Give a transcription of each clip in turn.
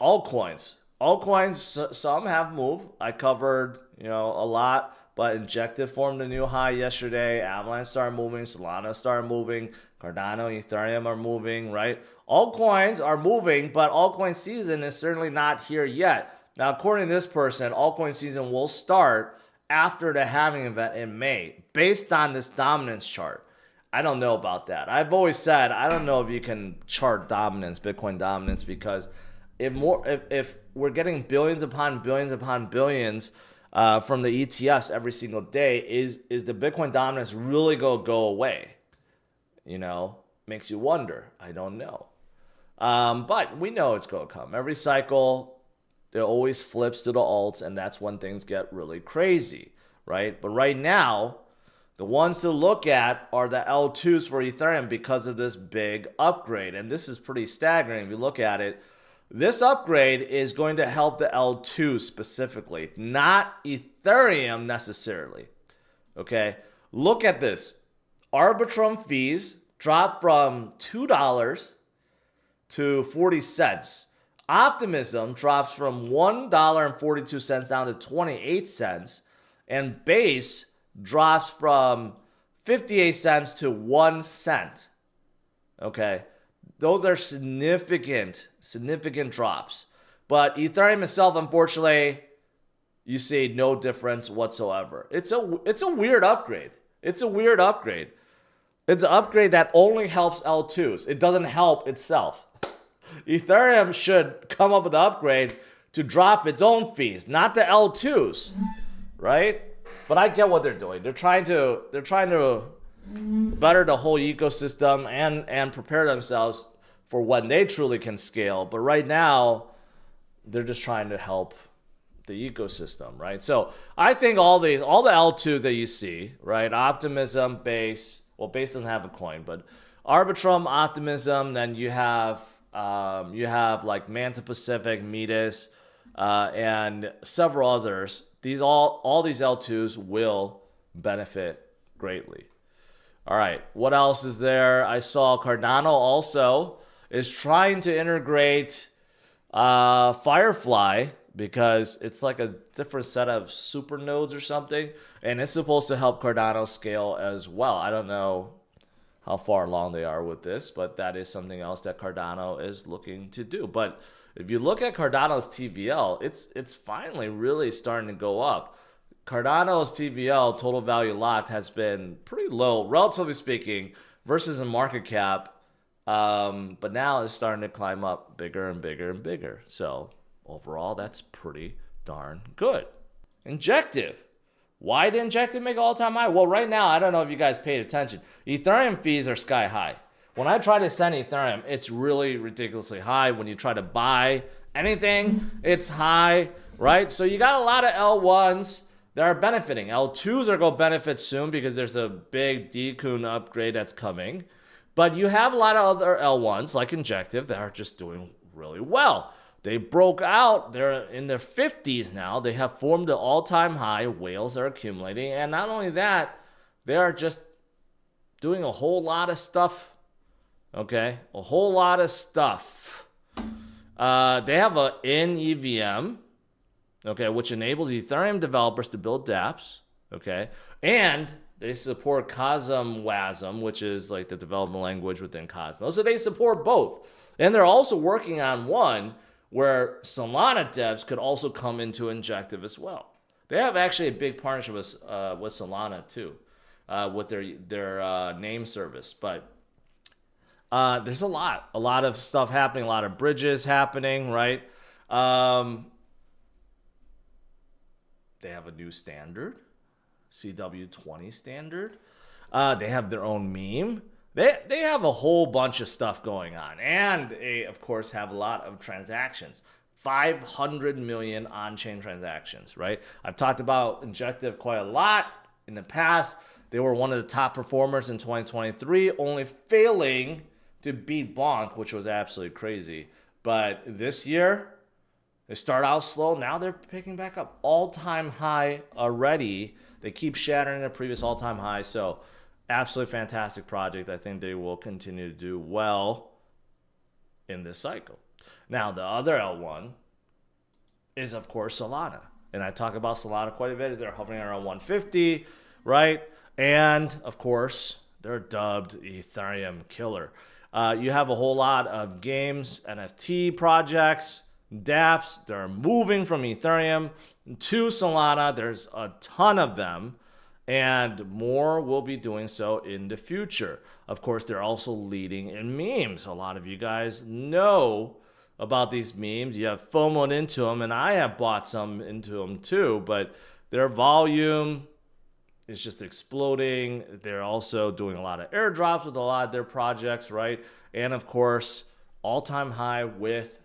altcoins. Altcoins, some have moved. I covered, a lot, but Injective formed a new high yesterday. Avalanche started moving. Solana started moving. Cardano, Ethereum are moving, right? Altcoins are moving, but altcoin season is certainly not here yet. Now, according to this person, altcoin season will start after the halving event in May, based on this dominance chart. I don't know about that. I've always said I don't know if you can chart dominance, Bitcoin dominance, because if we're getting billions upon billions from the ETFs every single day, is the Bitcoin dominance really going to go away? Makes you wonder. I don't know. But we know it's going to come. Every cycle, there always flips to the alts, and that's when things get really crazy, right? But right now, the ones to look at are the L2s for Ethereum because of this big upgrade. And this is pretty staggering if you look at it. This upgrade is going to help the L2 specifically, not Ethereum necessarily. Okay, look at this. Arbitrum fees dropped from $2 to 40 cents. Optimism drops from $1.42 down to 28 cents. And Base drops from 58 cents to 1 cent. Okay, those are significant drops. But Ethereum itself, unfortunately, you see no difference whatsoever. It's a weird upgrade. It's an upgrade that only helps L2s. It doesn't help itself. Ethereum should come up with an upgrade to drop its own fees, not the L2s, right? But I get what they're doing. They're trying to better the whole ecosystem and prepare themselves for when they truly can scale. But right now, they're just trying to help the ecosystem, right? So I think all the L2s that you see, right? Optimism, Base. Well, Base doesn't have a coin, but Arbitrum, Optimism. Then you have like Manta Pacific, Metis, and several others. All these L2s will benefit greatly. All right, what else is there? I saw Cardano also is trying to integrate Firefly because it's like a different set of super nodes or something, and it's supposed to help Cardano scale as well. I don't know how far along they are with this, but that is something else that Cardano is looking to do. But if you look at Cardano's TVL, it's finally really starting to go up. Cardano's TVL, total value locked, has been pretty low, relatively speaking, versus the market cap. But now it's starting to climb up bigger and bigger and bigger. So overall, that's pretty darn good. Injective. Why did Injective make an all-time high? Well, right now, I don't know if you guys paid attention. Ethereum fees are sky high. When I try to send Ethereum, it's really ridiculously high. When you try to buy anything, it's high, right? So you got a lot of L1s that are benefiting. L2s are going to benefit soon because there's a big Decun upgrade that's coming. But you have a lot of other L1s like Injective that are just doing really well. They broke out. They're in their 50s now. They have formed an all-time high. Whales are accumulating. And not only that, they are just doing a whole lot of stuff. Okay? A whole lot of stuff. They have an in-EVM, okay, which enables Ethereum developers to build dApps. Okay? And they support Cosm WASM, which is like the development language within Cosmos. So they support both. And they're also working on one where Solana devs could also come into Injective as well. They have actually a big partnership with Solana too, with their name service. But there's a lot of stuff happening, a lot of bridges happening, right? They have a new standard, CW20 standard. They have their own meme. They have a whole bunch of stuff going on. And they, of course, have a lot of transactions. 500 million on-chain transactions, right? I've talked about Injective quite a lot in the past. They were one of the top performers in 2023, only failing to beat Bonk, which was absolutely crazy. But this year, they start out slow. Now they're picking back up. All-time high already. They keep shattering their previous all-time high. So absolutely fantastic project. I think they will continue to do well in this cycle. Now, the other L1 is, of course, Solana. And I talk about Solana quite a bit. They're hovering around 150, right? And, of course, they're dubbed Ethereum killer. You have a whole lot of games, NFT projects, dApps. They're moving from Ethereum to Solana. There's a ton of them, and more will be doing so in the future. Of course, they're also leading in memes. A lot of you guys know about these memes. You have FOMO'd into them, and I have bought some into them too, but their volume is just exploding. They're also doing a lot of airdrops with a lot of their projects, right? And of course, all-time high with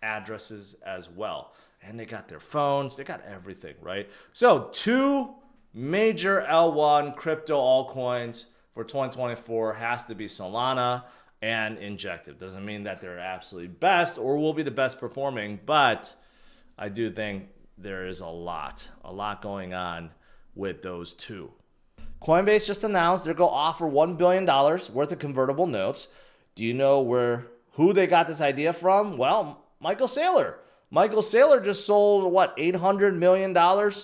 addresses as well. And they got their phones, they got everything, right? So 2 major L1 crypto altcoins for 2024 has to be Solana and Injective. Doesn't mean that they're absolutely best or will be the best performing, but I do think there is a lot going on with those 2. Coinbase just announced they're going to offer $1 billion worth of convertible notes. Do you know who they got this idea from? Well, Michael Saylor. Michael Saylor just sold, what, $800 million? $600,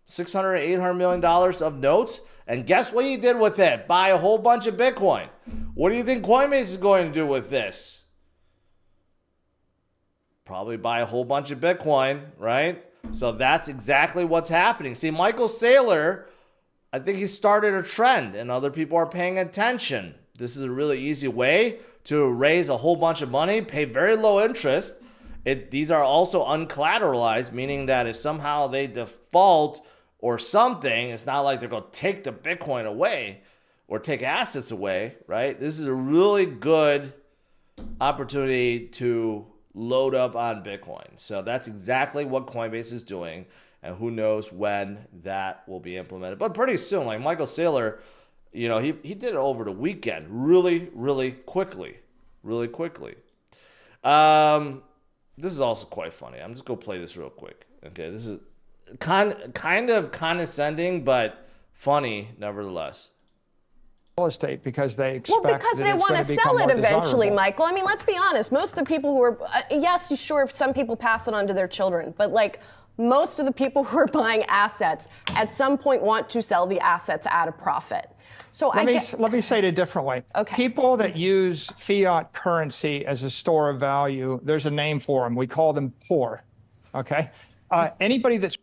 $800 million of notes. And guess what he did with it? Buy a whole bunch of Bitcoin. What do you think Coinbase is going to do with this? Probably buy a whole bunch of Bitcoin, right? So that's exactly what's happening. See, Michael Saylor, I think he started a trend and other people are paying attention. This is a really easy way to raise a whole bunch of money, pay very low interest. These are also uncollateralized, meaning that if somehow they default or something, it's not like they're going to take the Bitcoin away or take assets away, right? This is a really good opportunity to load up on Bitcoin. So that's exactly what Coinbase is doing, and who knows when that will be implemented. But pretty soon, like Michael Saylor, you know, he did it over the weekend really, really quickly. Really quickly. This is also quite funny. I'm just going to play this real quick. Okay, this is kind of condescending, but funny nevertheless. Real estate because they expect because they want to sell it eventually, Michael. I mean, let's be honest. Most of the people who are, yes, sure, some people pass it on to their children, but like most of the people who are buying assets at some point want to sell the assets at a profit. So let me say it a different way. Okay. People that use fiat currency as a store of value, there's a name for them. We call them poor. Okay. Anybody that's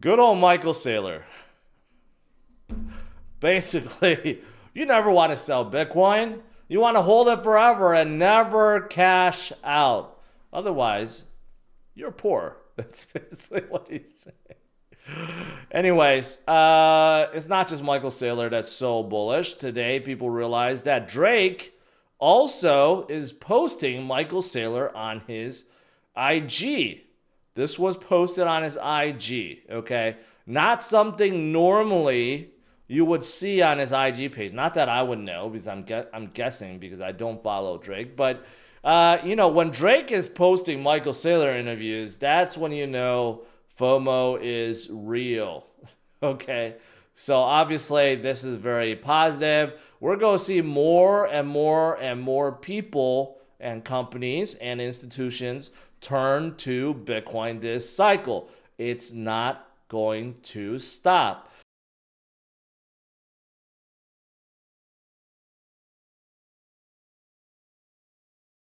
good old Michael Saylor. Basically, you never want to sell Bitcoin. You want to hold it forever and never cash out. Otherwise, you're poor. That's basically what he's saying. Anyways, it's not just Michael Saylor that's so bullish. Today, people realize that Drake also is posting Michael Saylor on his IG. This was posted on his IG, okay? Not something normally you would see on his IG page. Not that I would know, because I'm guessing because I don't follow Drake. But, you know, when Drake is posting Michael Saylor interviews, that's when you know FOMO is real, okay? So obviously this is very positive. We're going to see more and more and more people and companies and institutions turn to Bitcoin this cycle. It's not going to stop.